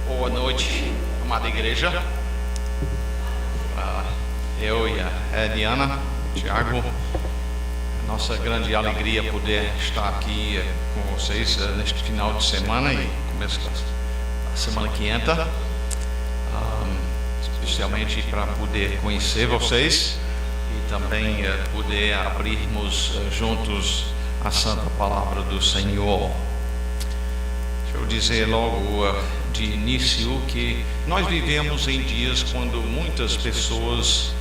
Boa noite, amada igreja. Eu e a Eliana, Tiago, nossa grande alegria poder estar aqui com vocês neste final de semana e começo da semana que entra, especialmente para poder conhecer vocês e também poder abrirmos juntos a santa palavra do Senhor. Deixa eu dizer logo de início que nós vivemos em dias quando muitas pessoas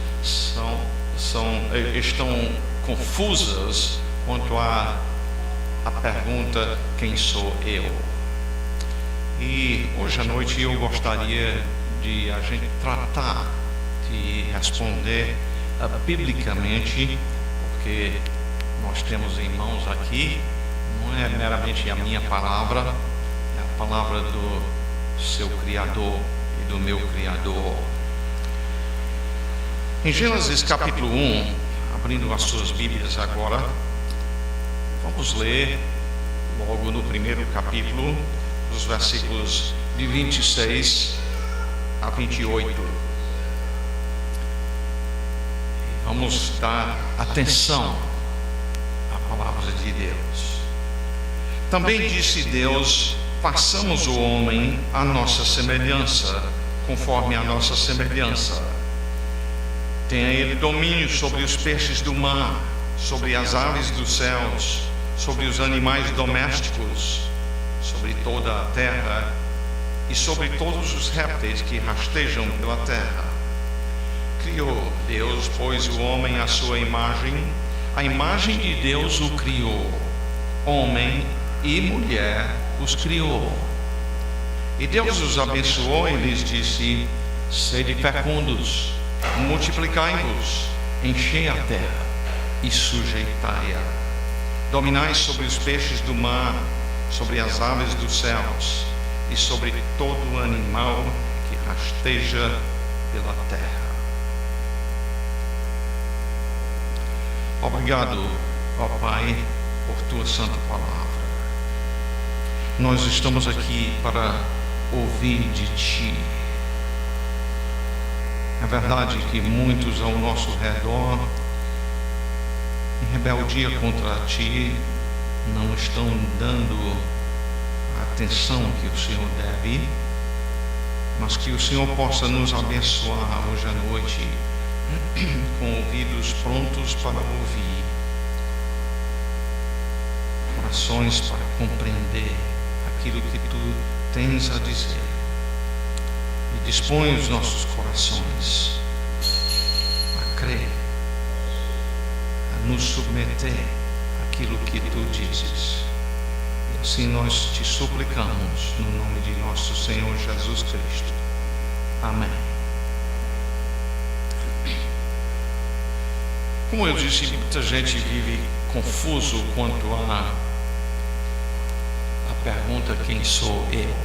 estão confusas quanto à pergunta: quem sou eu? E hoje à noite eu gostaria de a gente tratar de responder biblicamente, porque nós temos em mãos aqui, não é meramente a minha palavra, é a palavra do seu Criador e do meu Criador. Em Gênesis capítulo 1, abrindo as suas Bíblias agora, vamos ler logo no primeiro capítulo, os versículos de 26 a 28. Vamos dar atenção à palavra de Deus. Também disse Deus: façamos o homem à nossa semelhança, conforme a nossa semelhança. Tenha ele domínio sobre os peixes do mar, sobre as aves dos céus, sobre os animais domésticos, sobre toda a terra e sobre todos os répteis que rastejam pela terra. Criou Deus, pois, o homem à sua imagem, a imagem de Deus o criou, homem e mulher os criou. E Deus os abençoou e lhes disse: sede fecundos, multiplicai-vos, enchei a terra e sujeitai-a. Dominai sobre os peixes do mar, sobre as aves dos céus e sobre todo animal que rasteja pela terra. Obrigado, ó Pai, por tua santa palavra. Nós estamos aqui para ouvir de ti. É verdade que muitos ao nosso redor, em rebeldia contra ti, não estão dando a atenção que o Senhor deve, mas que o Senhor possa nos abençoar hoje à noite com ouvidos prontos para ouvir, corações para compreender aquilo que tu tens a dizer. E dispõe os nossos corações a crer, a nos submeter àquilo que tu dizes. E assim nós te suplicamos no nome de nosso Senhor Jesus Cristo. Amém. Como eu disse, muita gente vive confuso quanto à pergunta: quem sou eu?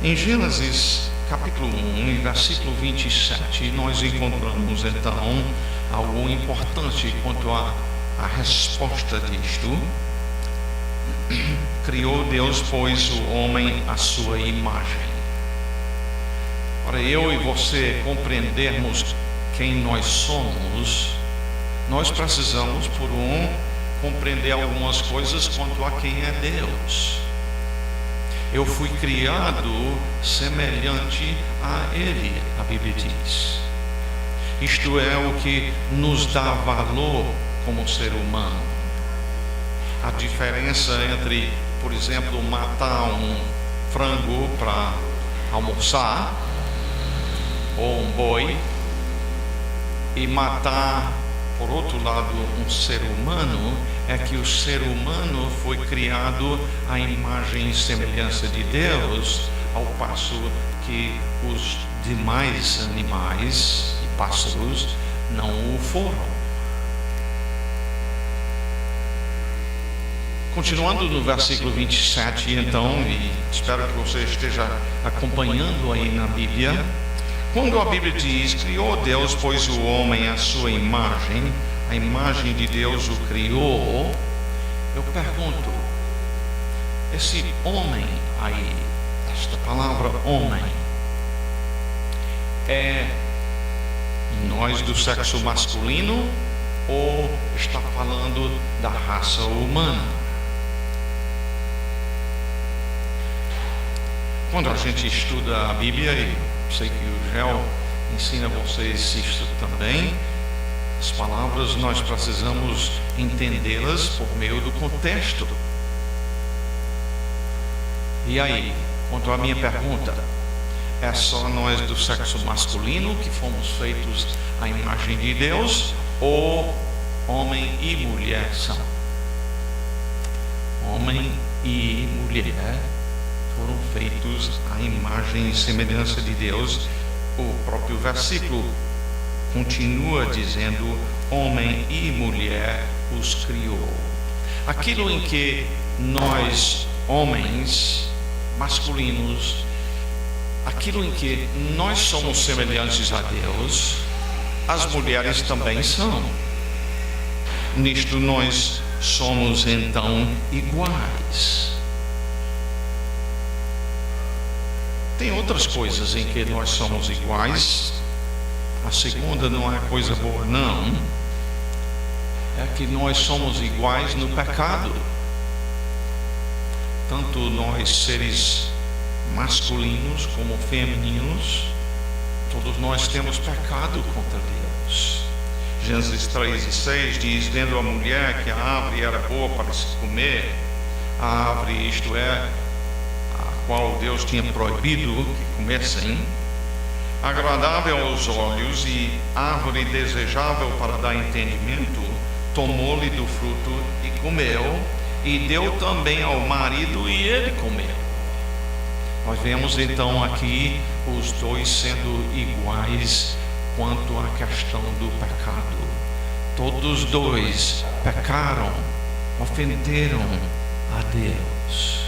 Em Gênesis capítulo 1, versículo 27, nós encontramos então algo importante quanto à resposta disto. Criou Deus, pois, o homem à sua imagem. Para eu e você compreendermos quem nós somos, nós precisamos, por compreender algumas coisas quanto a quem é Deus. Eu fui criado semelhante a Ele, a Bíblia diz. Isto é o que nos dá valor como ser humano. A diferença entre, por exemplo, matar um frango para almoçar, ou um boi, e matar, por outro lado, um ser humano, é que o ser humano foi criado à imagem e semelhança de Deus, ao passo que os demais animais e pássaros não o foram. Continuando no versículo 27, então, e espero que você esteja acompanhando aí na Bíblia, quando a Bíblia diz: criou Deus, pois, o homem à sua imagem, a imagem de Deus o criou, eu pergunto: Esse homem aí, esta palavra homem, é nós do sexo masculino ou está falando da raça humana? Quando a gente estuda a Bíblia, e sei que o Gel ensina vocês isso também, as palavras nós precisamos entendê-las por meio do contexto. E aí, quanto à minha pergunta, é só nós do sexo masculino que fomos feitos à imagem de Deus, ou homem e mulher são? Homem e mulher foram feitos à imagem e semelhança de Deus. O próprio versículo continua dizendo: homem e mulher os criou. Aquilo em que nós, homens masculinos, aquilo em que nós somos semelhantes a Deus, as mulheres também são. Nisto nós somos então iguais. Tem outras coisas em que nós somos iguais. A segunda não é coisa boa, não. É que nós somos iguais no pecado. Tanto nós, seres masculinos como femininos, todos nós temos pecado contra Deus. Gênesis 3:6 diz: vendo a mulher que a árvore era boa para se comer, a árvore, isto é, a qual Deus tinha proibido que comessem, agradável aos olhos e árvore desejável para dar entendimento, tomou-lhe do fruto e comeu, e deu também ao marido e ele comeu. Nós vemos então aqui os dois sendo iguais quanto à questão do pecado. Todos dois pecaram, ofenderam a Deus.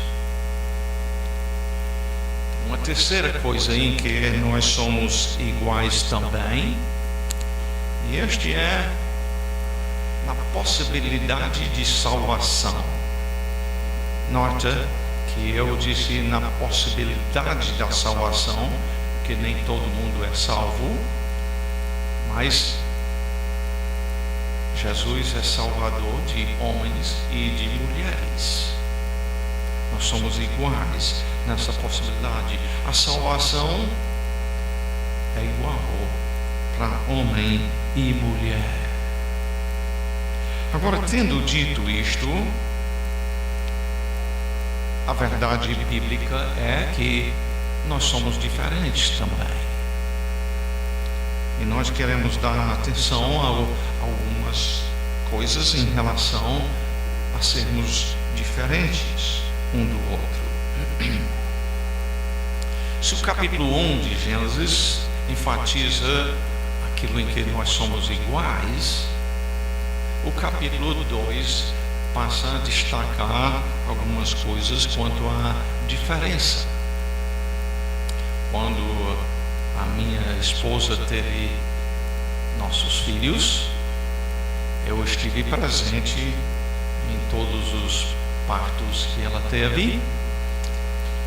Uma terceira coisa em que nós somos iguais também, e este é na possibilidade de salvação. Nota que eu disse na possibilidade da salvação, porque nem todo mundo é salvo, mas Jesus é salvador de homens e de mulheres. Nós somos iguais nessa possibilidade. A salvação é igual para homem e mulher. Agora, tendo dito isto, a verdade bíblica é que nós somos diferentes também. E nós queremos dar atenção a algumas coisas em relação a sermos diferentes um do outro. Se o capítulo 1 de Gênesis enfatiza aquilo em que nós somos iguais, o capítulo 2 passa a destacar algumas coisas quanto à diferença. Quando a minha esposa teve nossos filhos, eu estive presente em todos os partos que ela teve,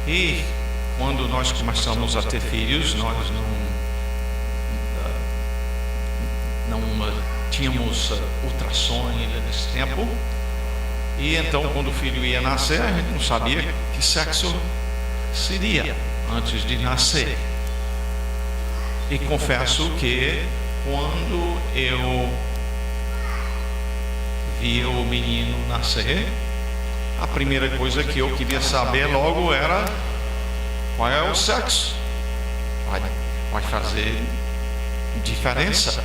e quando nós começamos a ter filhos, nós não tínhamos ultrassom ainda nesse tempo, e então quando o filho ia nascer, a gente não sabia que sexo seria antes de nascer. E confesso que quando eu via o menino nascer, a primeira coisa que eu queria saber logo era qual é o sexo. Vai fazer diferença.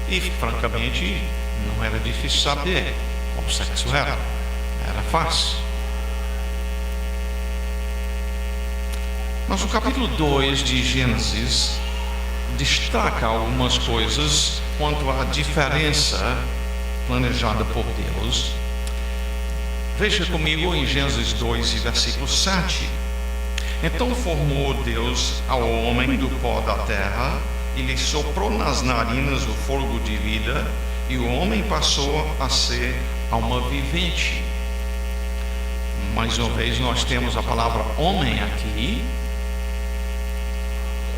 E francamente não era difícil saber qual sexo era fácil. Mas o capítulo 2 de Gênesis destaca algumas coisas quanto à diferença planejada por Deus. Veja comigo em Gênesis 2 e versículo 7. Então formou Deus ao homem do pó da terra e lhe soprou nas narinas o fôlego de vida, e o homem passou a ser alma vivente. Mais uma vez nós temos a palavra homem aqui.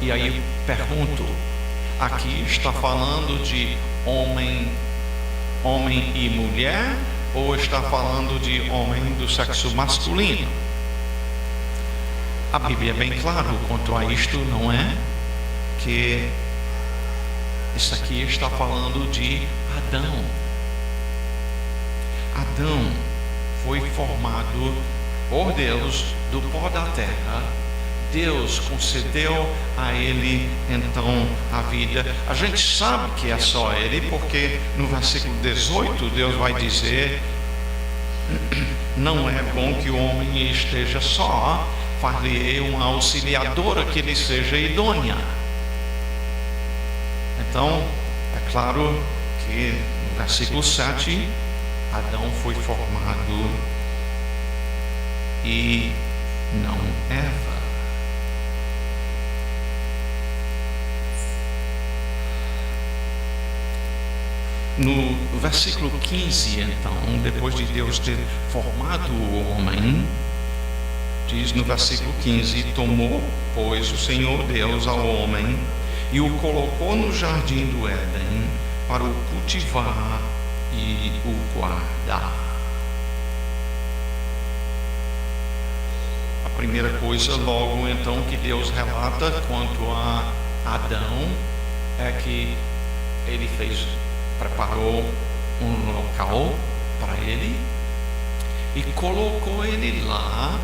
E aí pergunto, aqui está falando de homem e mulher, ou está falando de homem do sexo masculino? A Bíblia é bem clara quanto a isto, não é? Que isso aqui está falando de Adão. Adão foi formado por Deus do pó da terra. Deus concedeu a ele então a vida. A gente sabe que é só ele, porque no versículo 18 Deus vai dizer: não é bom que o homem esteja só, far-lhe-ei uma auxiliadora que lhe seja idônea. Então é claro que no versículo 7 Adão foi formado e não Eva. No versículo 15, então, depois de Deus ter formado o homem, diz no versículo 15: tomou, pois, o Senhor Deus ao homem e o colocou no jardim do Éden para o cultivar e o guardar. A primeira coisa, logo então, que Deus relata quanto a Adão é que ele preparou um local para ele e colocou ele lá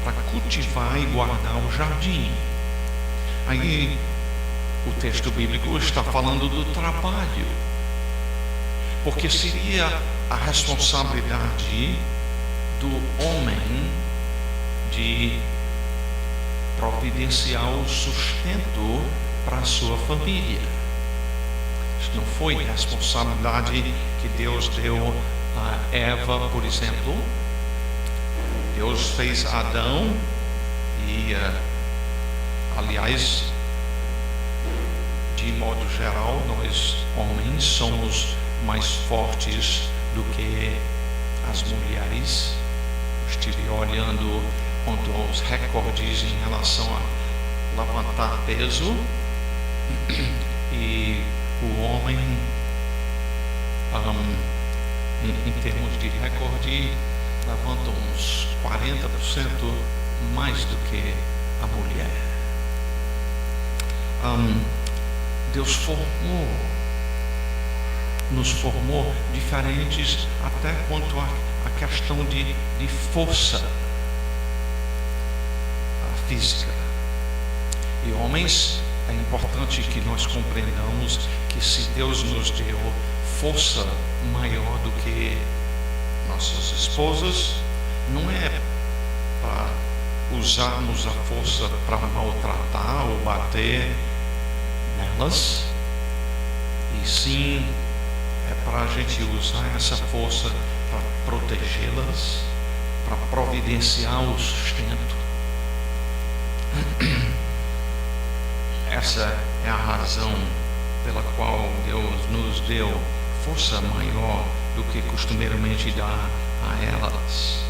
para cultivar e guardar o jardim. Aí o texto bíblico está falando do trabalho, porque seria a responsabilidade do homem de providenciar o sustento para a sua família. Isso não foi responsabilidade que Deus deu a Eva, por exemplo. Deus fez Adão e, aliás, de modo geral, nós homens somos mais fortes do que as mulheres. Estive olhando quanto aos recordes em relação a levantar peso, e o homem, em termos de recorde, levanta uns 40% mais do que a mulher. Deus nos formou diferentes até quanto a questão de força física. E homens, é importante que nós compreendamos que se Deus nos deu força maior do que nossas esposas, não é para usarmos a força para maltratar ou bater nelas, e sim é para a gente usar essa força para protegê-las, para providenciar o sustento. Essa é a razão pela qual Deus nos deu força maior do que costumeiramente dá a elas.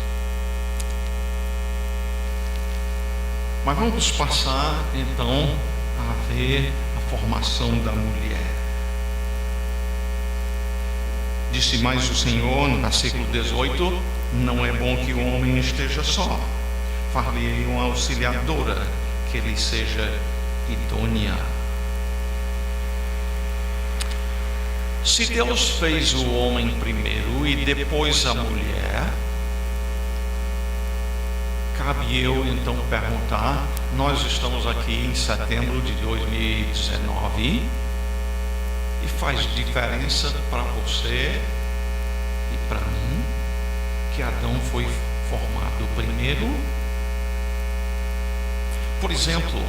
Mas vamos passar então a ver a formação da mulher. Disse mais o Senhor no versículo 18: não é bom que o homem esteja só, far-lhe uma auxiliadora que lhe seja idônea. Se Deus fez o homem primeiro e depois a mulher, cabe eu então perguntar: nós estamos aqui em setembro de 2019 e faz diferença para você e para mim que Adão foi formado primeiro? Por exemplo,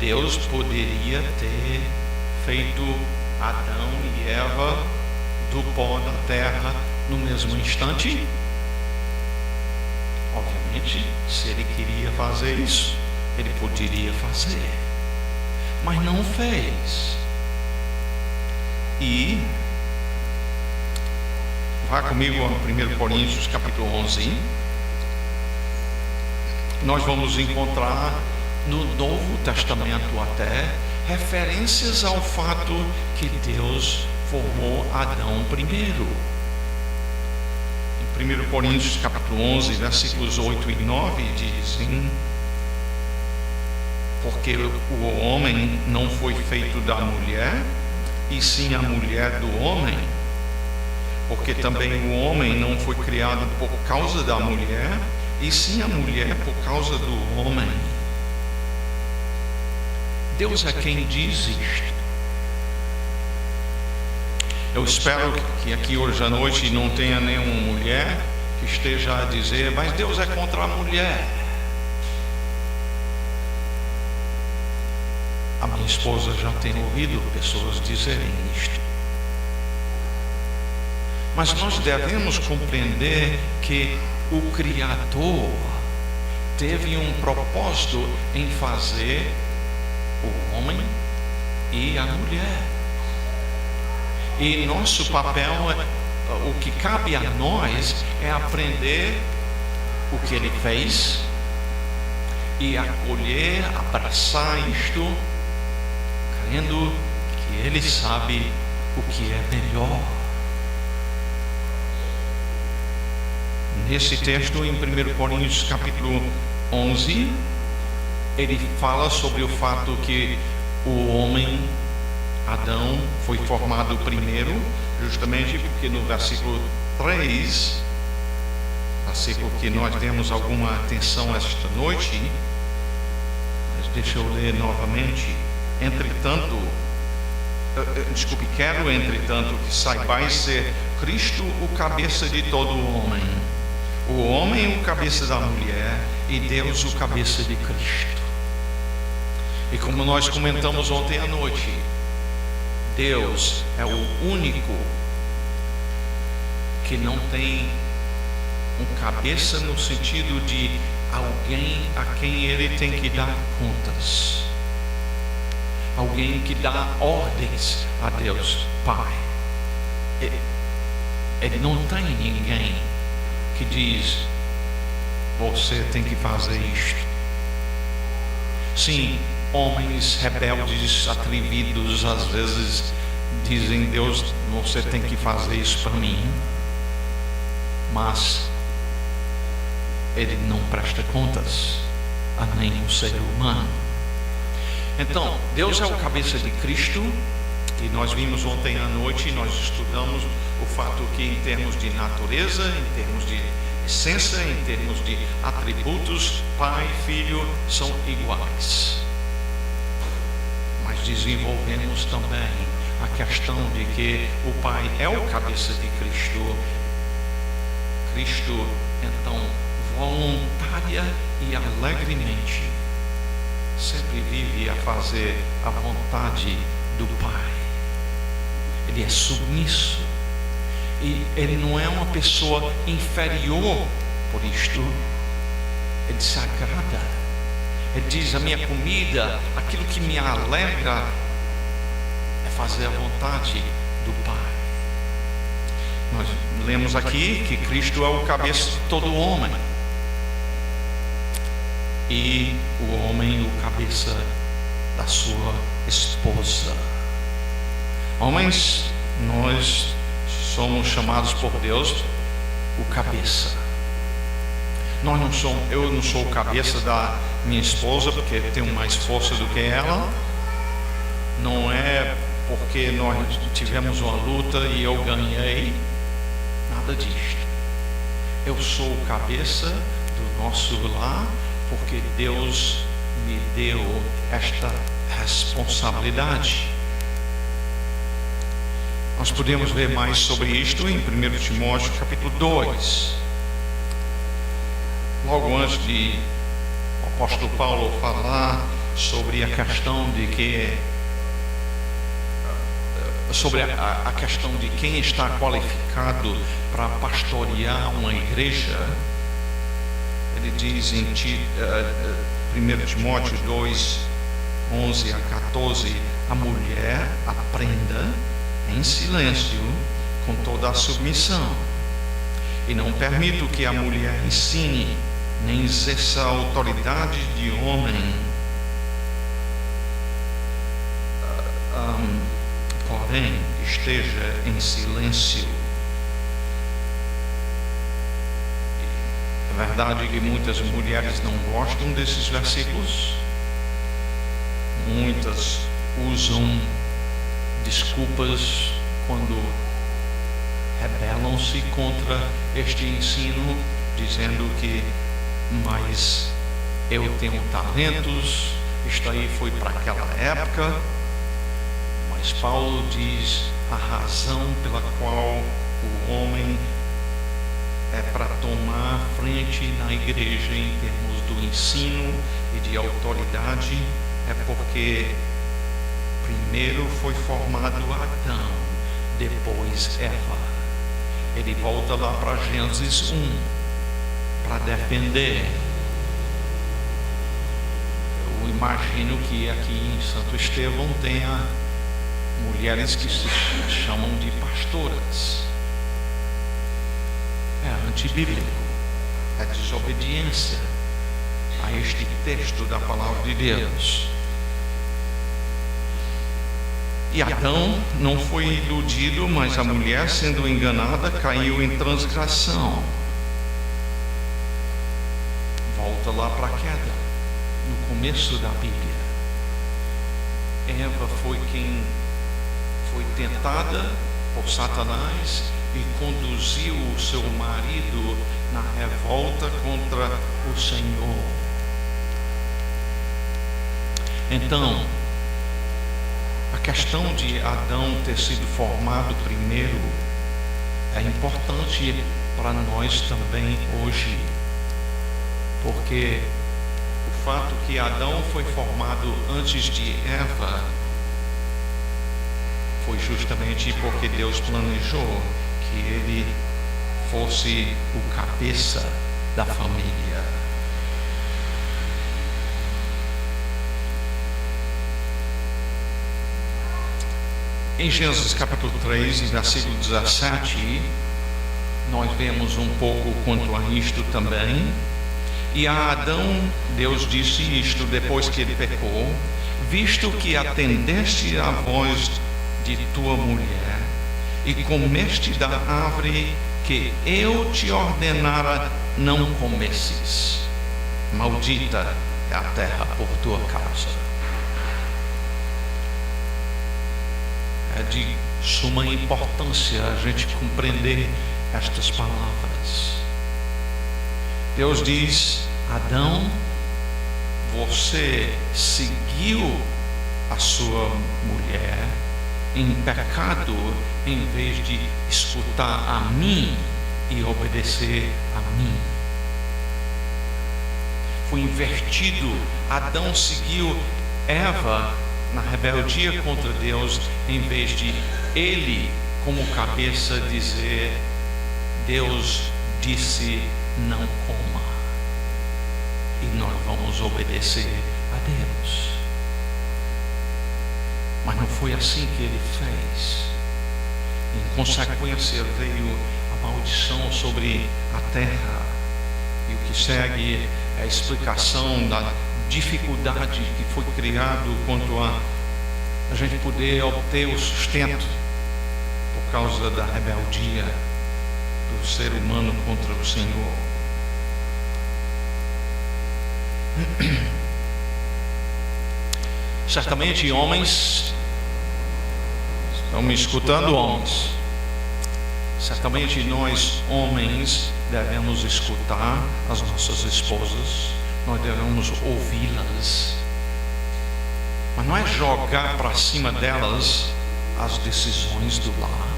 Deus poderia ter feito Adão e Eva do pó da terra no mesmo instante? Obviamente, se ele queria fazer isso, ele poderia fazer, mas não fez. E Vá comigo a 1 Coríntios capítulo 11. Nós vamos encontrar no Novo Testamento até referências ao fato que Deus formou Adão primeiro. Em 1 Coríntios capítulo 11, versículos 8 e 9 dizem: porque o homem não foi feito da mulher, e sim a mulher do homem. Porque também o homem não foi criado por causa da mulher, e sim a mulher por causa do homem. Deus é quem diz isto. Eu espero que aqui hoje à noite não tenha nenhuma mulher que esteja a dizer: mas Deus é contra a mulher. A minha esposa já tem ouvido pessoas dizerem isto. Mas nós devemos compreender que o Criador teve um propósito em fazer o homem e a mulher. E nosso papel, o que cabe a nós, é aprender o que Ele fez e acolher, abraçar isto, crendo que Ele sabe o que é melhor. Nesse texto, em 1 Coríntios capítulo 11, ele fala sobre o fato que o homem, Adão, foi formado primeiro, justamente porque no versículo 3, versículo que nós demos alguma atenção esta noite, mas deixa eu ler novamente. Entretanto, entretanto, que saibais ser Cristo o cabeça de todo o homem o cabeça da mulher, e Deus o cabeça de Cristo. E como nós comentamos ontem à noite, Deus é o único que não tem um cabeça no sentido de alguém a quem ele tem que dar contas, alguém que dá ordens a Deus Pai. Ele não tem ninguém que diz: você tem que fazer isto. Sim, homens rebeldes, atrevidos, às vezes dizem: Deus, você tem que fazer isso para mim. Mas Ele não presta contas a nenhum ser humano. Então, Deus é o cabeça de Cristo. E nós vimos ontem à noite, nós estudamos o fato que em termos de natureza, em termos de essência, em termos de atributos, Pai e Filho são iguais. Mas desenvolvemos também a questão de que o Pai é o cabeça de Cristo. Cristo, então, voluntária e alegremente, sempre vive a fazer a vontade do Pai. Ele é submisso, e ele não é uma pessoa inferior por isto. Ele se agrada. Ele diz: a minha comida, aquilo que me alegra é fazer a vontade do Pai. Nós lemos aqui que Cristo é o cabeça de todo homem, e o homem o cabeça da sua esposa. Homens, nós somos chamados por Deus o cabeça. Eu não sou o cabeça da minha esposa porque tenho mais força do que ela. Não é porque nós tivemos uma luta e eu ganhei. Nada disto. Eu sou o cabeça do nosso lar porque Deus me deu esta responsabilidade. Nós podemos ver mais sobre isto em 1 Timóteo capítulo 2. Logo antes de o apóstolo Paulo falar sobre a questão de que a questão de quem está qualificado para pastorear uma igreja, ele diz em 1 Timóteo 2, 11 a 14: a mulher aprenda em silêncio, com toda a submissão, E não permito que a mulher ensine, nem exerça a autoridade de homem. Porém, esteja em silêncio. É verdade que muitas mulheres não gostam desses versículos. Muitas usam desculpas quando rebelam-se contra este ensino, dizendo que, mas eu tenho talentos, isto aí foi para aquela época. Mas Paulo diz a razão pela qual o homem é para tomar frente na igreja em termos do ensino e de autoridade é porque primeiro foi formado Adão, depois Eva. Ele volta lá para Gênesis 1 para defender. Eu imagino que aqui em Santo Estevão tenha mulheres que se chamam de pastoras. É antibíblico, é desobediência a este texto da palavra de Deus. E Adão não foi iludido, mas a mulher, sendo enganada, caiu em transgressão. Volta lá para a queda, no começo da Bíblia. Eva foi quem foi tentada por Satanás e conduziu o seu marido na revolta contra o Senhor. Então, a questão de Adão ter sido formado primeiro é importante para nós também hoje, porque o fato que Adão foi formado antes de Eva foi justamente porque Deus planejou que ele fosse o cabeça da família. Em Gênesis capítulo 3, versículo 17, nós vemos um pouco quanto a isto também. E a Adão, Deus disse isto depois que ele pecou: visto que atendeste à voz de tua mulher e comeste da árvore que eu te ordenara não comesses, maldita é a terra por tua causa. É de suma importância a gente compreender estas palavras. Deus diz: Adão, você seguiu a sua mulher em pecado, em vez de escutar a mim e obedecer a mim. Foi invertido. Adão seguiu Eva na rebeldia contra Deus, em vez de ele, como cabeça, dizer: Deus disse não coma, e nós vamos obedecer a Deus. Mas não foi assim que ele fez. Em consequência, veio a maldição sobre a terra. E o que segue é a explicação da dificuldade que foi criado quanto a gente poder obter o sustento por causa da rebeldia do ser humano contra o Senhor. Certamente, homens, estão me escutando, homens? Certamente nós, homens, devemos escutar as nossas esposas, nós devemos ouvi-las, mas não é jogar para cima delas as decisões do lar.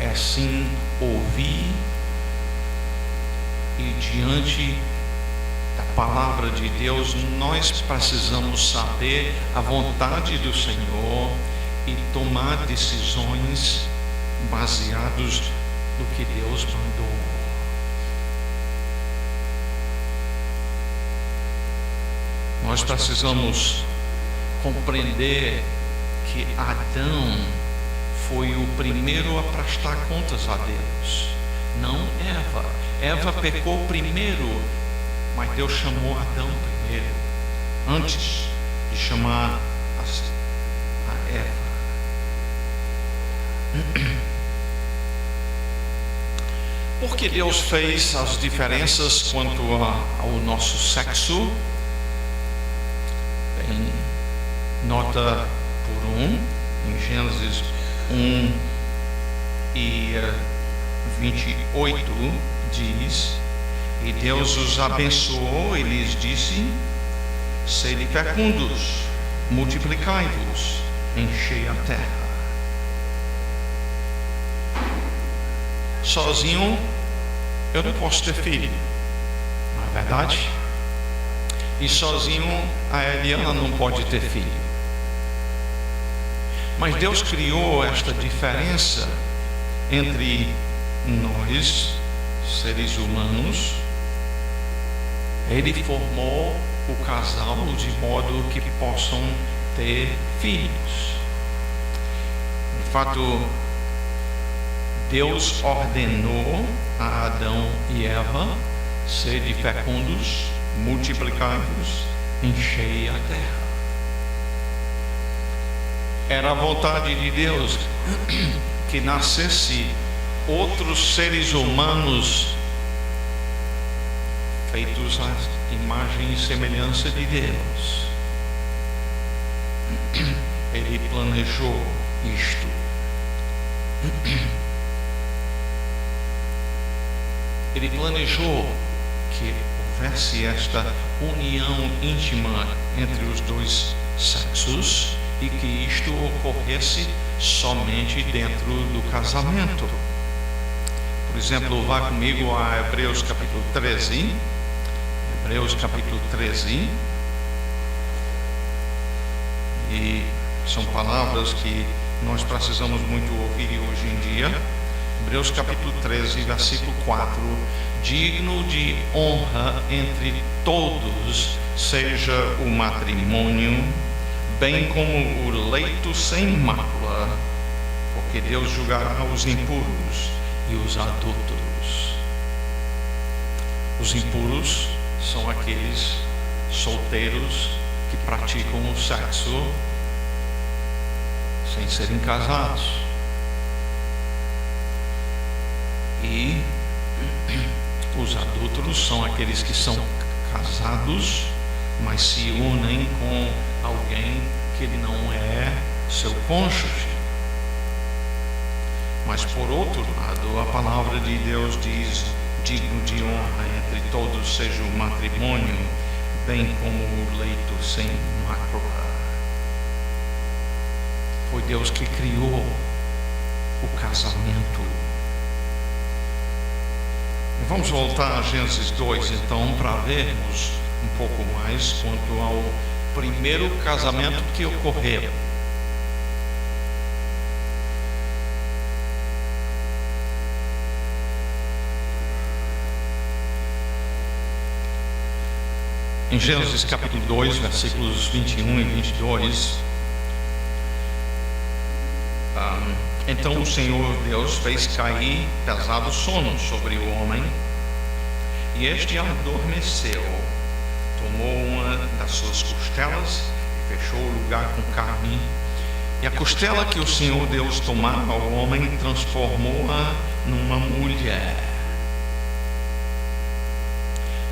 É sim ouvir e diante da palavra de Deus nós precisamos saber a vontade do Senhor e tomar decisões baseadas no que Deus mandou. Nós precisamos compreender que Adão foi o primeiro a prestar contas a Deus, não Eva. Eva pecou primeiro, mas Deus chamou Adão primeiro, antes de chamar a Eva. Porque Deus fez as diferenças quanto ao nosso sexo? Tem nota por em Gênesis 1 e 28 diz: e Deus os abençoou e lhes disse: sede fecundos, multiplicai-vos, enchei a terra. Sozinho eu não posso ter filho, não é verdade? E sozinho a Eliana não pode ter filho. Mas Deus criou esta diferença entre nós, seres humanos. Ele formou o casal de modo que possam ter filhos. De fato, Deus ordenou a Adão e Eva: sede fecundos, multiplicai-vos, enchei a terra. Era a vontade de Deus que nascesse outros seres humanos feitos à imagem e semelhança de Deus. Ele planejou isto. Ele planejou que houvesse esta união íntima entre os dois sexos e que isto ocorresse somente dentro do casamento. Por exemplo, vá comigo a Hebreus capítulo 13. Hebreus capítulo 13. E são palavras que nós precisamos muito ouvir hoje em dia. Hebreus capítulo 13, versículo 4: digno de honra entre todos seja o matrimônio, bem como o leito sem mácula, porque Deus julgará os impuros e os adúlteros. Os impuros são aqueles solteiros que praticam o sexo sem serem casados. E os adúlteros são aqueles que são casados, mas se unem com alguém que não é seu cônjuge. Mas por outro lado, a palavra de Deus diz: digno de honra entre todos seja o matrimônio, bem como o leito sem mácula. Foi Deus que criou o casamento. E vamos voltar a Gênesis 2 então, para vermos um pouco mais quanto ao primeiro casamento que ocorreu. Em Gênesis capítulo 2, versículos 21 e 22, então o Senhor Deus fez cair pesado sono sobre o homem, e este adormeceu. Tomou uma das suas costelas e fechou o lugar com carne. E a costela que o Senhor Deus tomara ao homem, transformou-a numa mulher.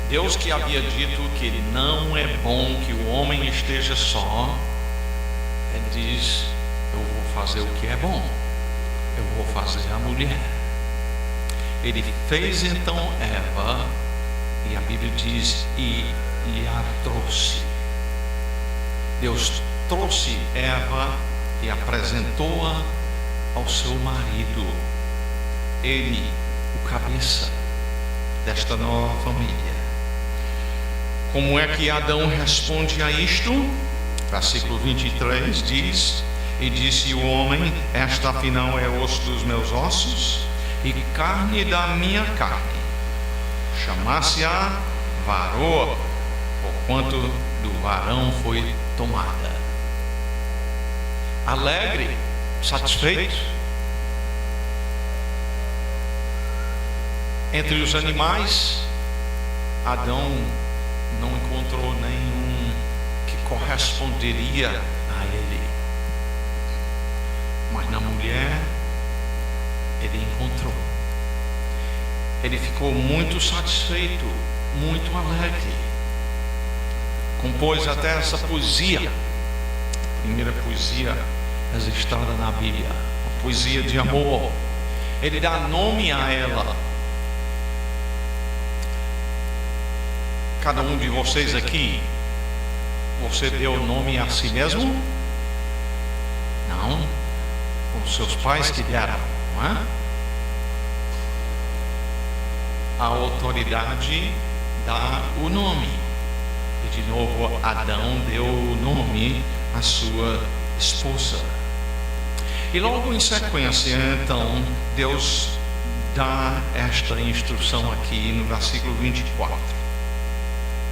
Deus, que havia dito que não é bom que o homem esteja só, ele diz: eu vou fazer o que é bom, eu vou fazer a mulher. Ele fez então Eva, e a Bíblia diz: e a trouxe. Deus trouxe Eva e apresentou-a ao seu marido, ele, o cabeça desta nova família. Como é que Adão responde a isto? Versículo 23 diz: e disse o homem: esta afinal é osso dos meus ossos e carne da minha carne. Chamasse-a varoa, porquanto do varão foi tomada. Alegre, satisfeito, Entre os animais, Adão não encontrou nenhum que corresponderia a ele. Mas na mulher, ele encontrou. Ele ficou muito satisfeito, muito alegre. Compôs até essa poesia, a primeira poesia registrada na Bíblia, a poesia de amor. Ele dá nome a ela. Cada um de vocês aqui, você deu nome a si mesmo? Não, os seus pais que deram, não é? A autoridade dá o nome. E de novo Adão deu o nome à sua esposa. E logo em sequência, então, Deus dá esta instrução aqui no versículo 24.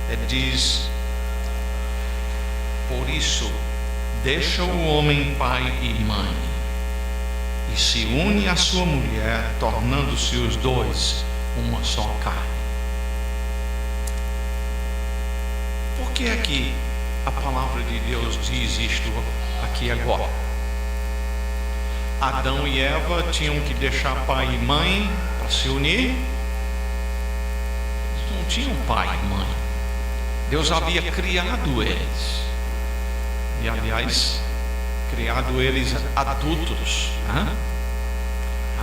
Ele diz: por isso, deixa o homem pai e mãe, e se une à sua mulher, tornando-se os dois uma só carne. Por que é que a palavra de Deus diz isto aqui agora? Adão e Eva tinham que deixar pai e mãe para se unir. Eles não tinham pai e mãe. Deus havia criado eles. E aliás, criado eles adultos, né?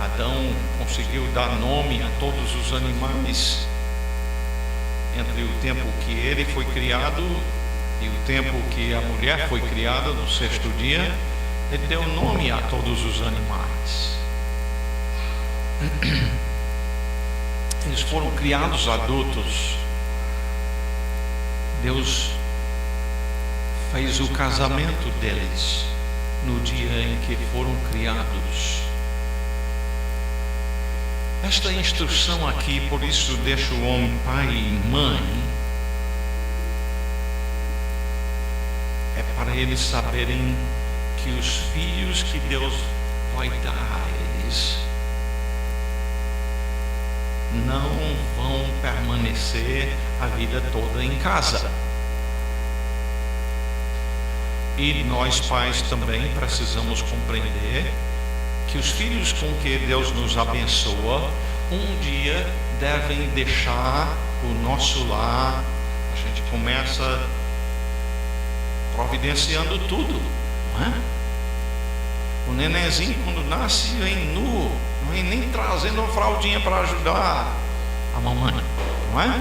Adão conseguiu dar nome a todos os animais entre o tempo que ele foi criado e o tempo que a mulher foi criada, no sexto dia. Ele deu nome a todos os animais. Eles foram criados adultos. Deus fez o casamento deles no dia em que foram criados. Esta instrução aqui, por isso deixa o homem pai e mãe, é para eles saberem que os filhos que Deus vai dar a eles não vão permanecer a vida toda em casa. E nós pais também precisamos compreender que os filhos com que Deus nos abençoa, um dia devem deixar o nosso lar. A gente começa providenciando tudo, não é? O nenenzinho, quando nasce, vem nu, não vem nem trazendo uma fraldinha para ajudar a mamãe, não é?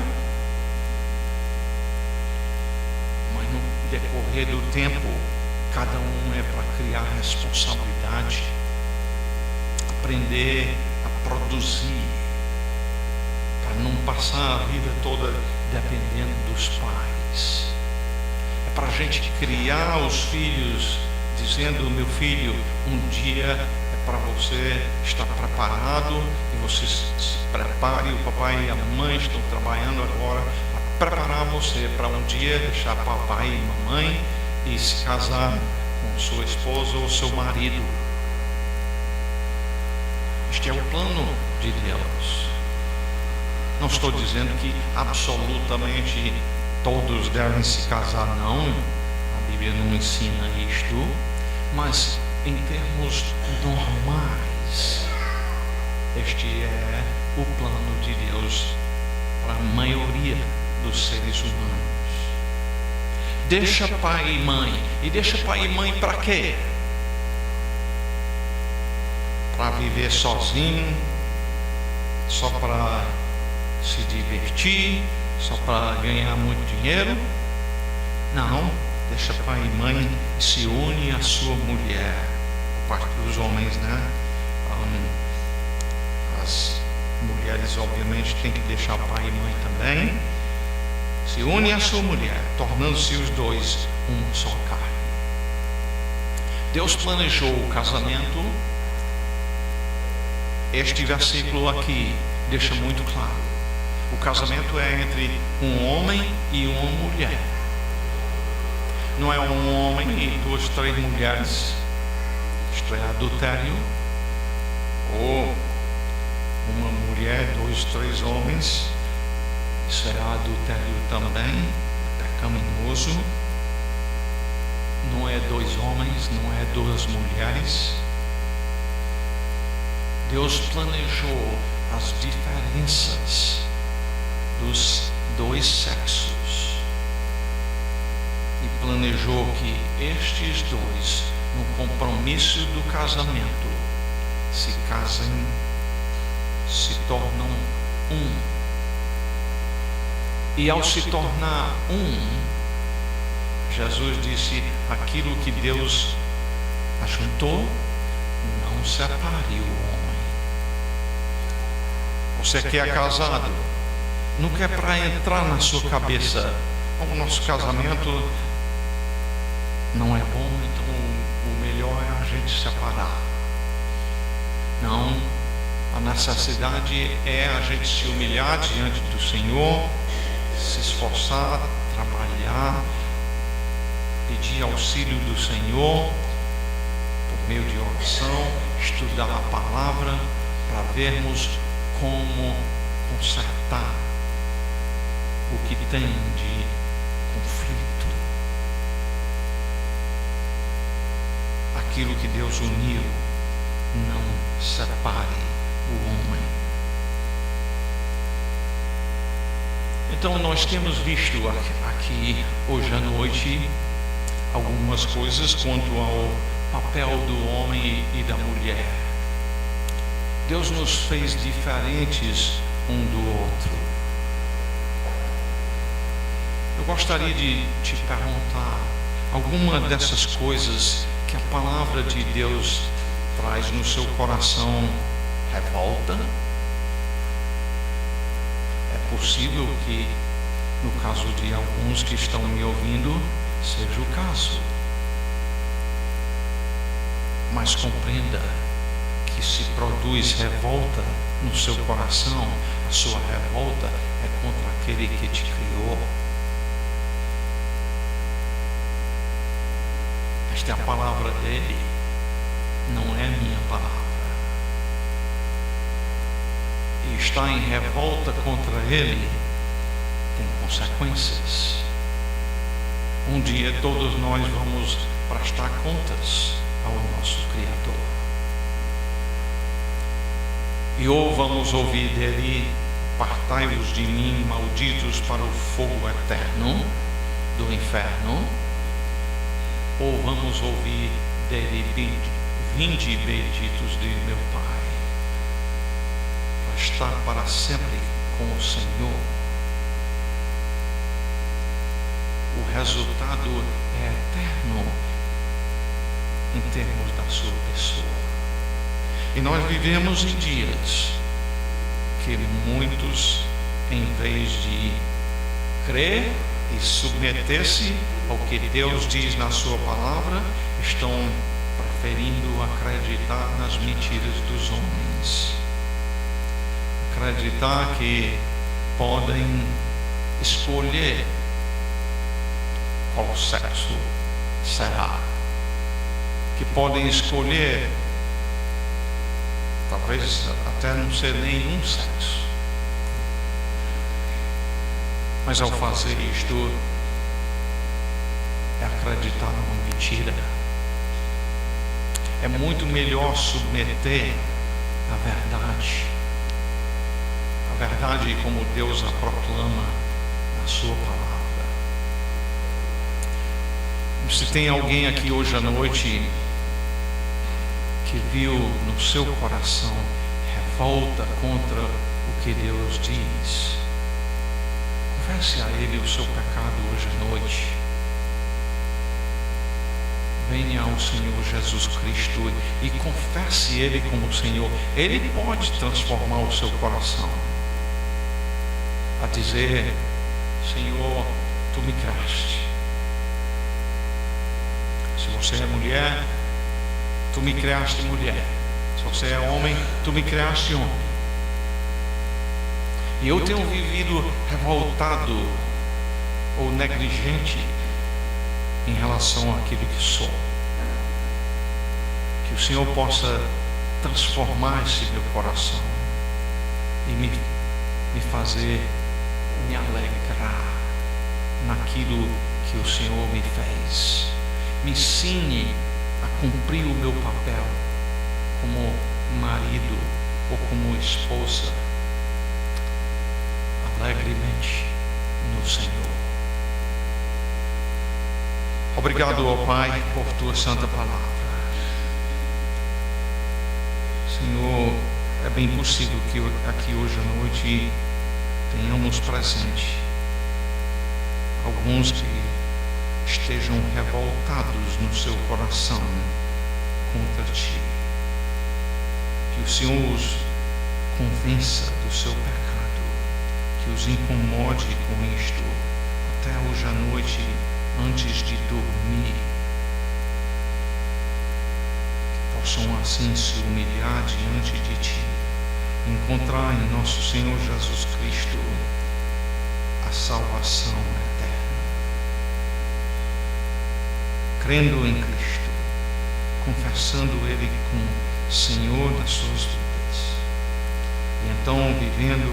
Mas no decorrer do tempo, cada um é para criar responsabilidade, aprender a produzir, para não passar a vida toda dependendo dos pais. É para a gente criar os filhos dizendo: meu filho, um dia é para você estar preparado, e você se prepare. O papai e a mamãe estão trabalhando agora para preparar você para um dia deixar papai e mamãe e se casar com sua esposa ou seu marido. Este é o plano de Deus. Não estou dizendo que absolutamente todos devem se casar, não. A Bíblia não ensina isto. Mas em termos normais, este é o plano de Deus para a maioria dos seres humanos. Deixa pai e mãe. E deixa pai e mãe para quê? Para viver sozinho, só para se divertir, só para ganhar muito dinheiro? Não, deixa pai e mãe e se une à sua mulher. Por parte dos homens, né? As mulheres obviamente têm que deixar pai e mãe também. Se une à sua mulher, tornando-se os dois uma só carne. Deus planejou o casamento. Este versículo aqui deixa muito claro. O casamento é entre um homem e uma mulher. Não é um homem e duas, três mulheres. Isto é adultério. Ou uma mulher, 2, 3 homens. Isso é adultério também, pecaminoso. Não é 2 homens, não é 2 mulheres. Deus planejou as diferenças dos 2 sexos e planejou que estes 2, no compromisso do casamento, se casem, se tornam um. E ao se tornar um, Jesus disse: aquilo que Deus ajuntou, não separe o homem. Você que é casado, não quer para entrar na sua cabeça: o nosso casamento não é bom, então o melhor é a gente separar. Não, a necessidade é a gente se humilhar diante do Senhor, se esforçar, trabalhar, pedir auxílio do Senhor por meio de oração, estudar a palavra para vermos como consertar o que tem de conflito. Aquilo que Deus uniu, não separe o homem. Então nós temos visto aqui hoje à noite algumas coisas quanto ao papel do homem e da mulher. Deus nos fez diferentes um do outro. Eu gostaria de te perguntar alguma dessas coisas que a palavra de Deus traz no seu coração revolta. É possível que, no caso de alguns que estão me ouvindo, seja o caso. Mas compreenda que se produz revolta no seu coração, a sua revolta é contra aquele que te criou. Esta é a palavra dele, não é minha palavra. E estar em revolta contra ele tem consequências. Um dia todos nós vamos prestar contas ao nosso Criador. E ou vamos ouvir dele: apartai-vos de mim, malditos, para o fogo eterno do inferno. Ou vamos ouvir dele: vinde, benditos de meu Pai, para estar para sempre com o Senhor. O resultado é eterno em termos da sua pessoa. E nós vivemos em dias que muitos, em vez de crer e submeter-se ao que Deus diz na sua palavra, estão preferindo acreditar nas mentiras dos homens. Acreditar que podem escolher qual sexo será, que podem escolher talvez até não ser nenhum sexo. Mas ao fazer isto, é acreditar numa mentira. É muito melhor submeter a verdade como Deus a proclama na sua palavra. Se tem alguém aqui hoje à noite que viu no seu coração revolta contra o que Deus diz, confesse a Ele o seu pecado hoje à noite. Venha ao Senhor Jesus Cristo e confesse Ele como Senhor. Ele pode transformar o seu coração a dizer: Senhor, Tu me criaste. Se você é mulher, Tu me criaste mulher. Se você é homem, Tu me criaste homem. E eu tenho vivido revoltado ou negligente em relação àquilo que sou. Que o Senhor possa transformar esse meu coração e me fazer me alegrar naquilo que o Senhor me fez. Me ensine a cumprir o meu papel como marido ou como esposa, alegremente no Senhor. Obrigado, ó Pai, por tua santa palavra. Senhor, é bem possível que aqui hoje à noite tenhamos presente alguns que estejam revoltados no seu coração contra Ti. Que o Senhor os convença do seu pecado, que os incomode com isto até hoje à noite, antes de dormir. Que possam assim se humilhar diante de Ti, encontrar em nosso Senhor Jesus Cristo a salvação eterna. Crendo em Cristo, confessando Ele como Senhor das suas vidas, e então vivendo,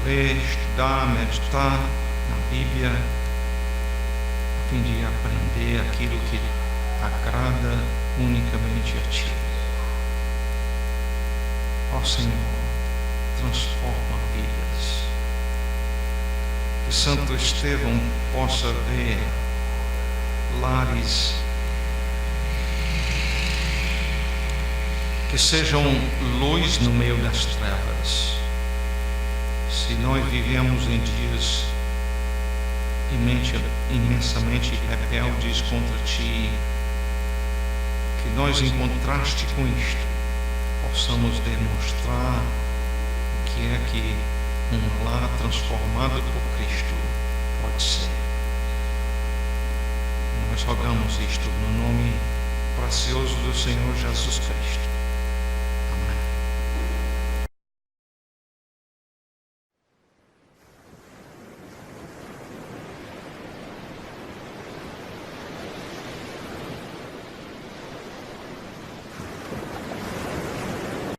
ler, estudar, meditar na Bíblia, a fim de aprender aquilo que agrada unicamente a Ti. Ó Senhor, transforma vidas. Que Santo Estevão possa ver lares que sejam luz no meio das trevas. Se nós vivemos em dias imensamente rebeldes contra Ti, que nós, em contraste com isto, possamos demonstrar o que é que um lar transformado por Cristo pode ser. Nós rogamos isto no nome precioso do Senhor Jesus Cristo.